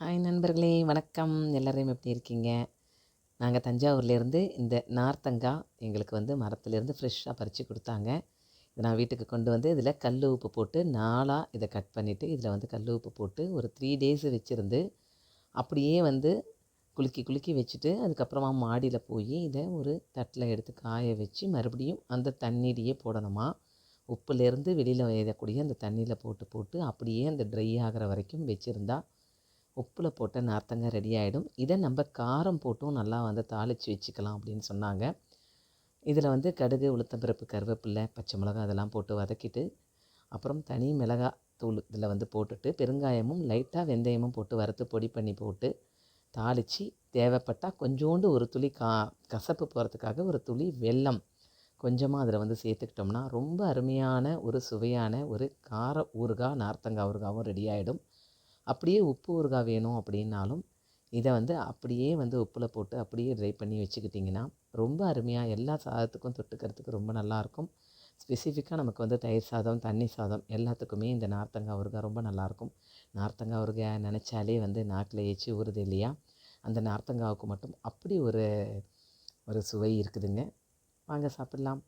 Hi நண்பர்களே, வணக்கம். எல்லாரும் எப்படி இருக்கீங்க? நாங்க தஞ்சாவூர்லேருந்து இந்த நார்த்தங்காய் எங்களுக்கு மரத்துலேருந்து ஃப்ரெஷ்ஷாக பறித்து குடுத்தாங்க. இத நான் வீட்டுக்கு கொண்டு வந்து இதில கல் உப்பு போட்டு 4ஆ இத கட் பண்ணிவிட்டு, இதில கல் உப்பு போட்டு ஒரு 3 டேஸ் வச்சிருந்து, அப்படியே குலுக்கி குலுக்கி வச்சுட்டு, அதுக்கப்புறமா மாடியில போயி இத ஒரு தட்டில எடுத்து காய வச்சு, மறுபடியும் அந்த தண்ணீலயே போடணுமாம். உப்புலேருந்து வெளியில வரக்கூடிய அந்த தண்ணீல போட்டு போட்டு அப்படியே அந்த ட்ரை ஆகுற வரைக்கும் வச்சிருந்தா உப்புல போட்ட நார்த்தங்காய் ரெடி ஆகிடும். இதை நம்ம காரம் போட்டும் நல்லா தாளித்து வச்சுக்கலாம் அப்படின்னு சொன்னாங்க. இதில் கடுகு, உளுத்தம்பருப்பு, கருவேப்பில்லை, பச்சை மிளகாய் அதெல்லாம் போட்டு வதக்கிட்டு, அப்புறம் தனி மிளகாய் தூள் இதில் போட்டுட்டு, பெருங்காயமும் லைட்டாக வெந்தயமும் போட்டு வறுத்து பொடி பண்ணி போட்டு தாளித்து, தேவைப்பட்டால் கொஞ்சோண்டு ஒரு துளி கசப்பு போகிறதுக்காக ஒரு துளி வெல்லம் கொஞ்சமாக அதில் சேர்த்துக்கிட்டோம்னா ரொம்ப அருமையான ஒரு சுவையான ஒரு கார ஊறுகாய், நார்த்தங்காய் ஊறுகாவும் ரெடி ஆகிடும். அப்படியே உப்பு ஊறுகாய் வேணும் அப்படின்னாலும் இதை அப்படியே உப்பில் போட்டு அப்படியே ட்ரை பண்ணி வச்சுக்கிட்டிங்கன்னா ரொம்ப அருமையாக எல்லா சாதத்துக்கும் தொட்டுக்கிறதுக்கு ரொம்ப நல்லாயிருக்கும். ஸ்பெசிஃபிக்காக நமக்கு தயிர் சாதம், தண்ணி சாதம் எல்லாத்துக்குமே இந்த நார்த்தங்காய் ஊறுகாய் ரொம்ப நல்லாயிருக்கும். நார்த்தங்காய் ஊறுகாய் நினச்சாலே நாக்கில் எச்சி ஊறுது இல்லையா? அந்த நார்த்தங்காவுக்கு மட்டும் அப்படி ஒரு சுவை இருக்குதுங்க. வாங்க சாப்பிட்லாம்.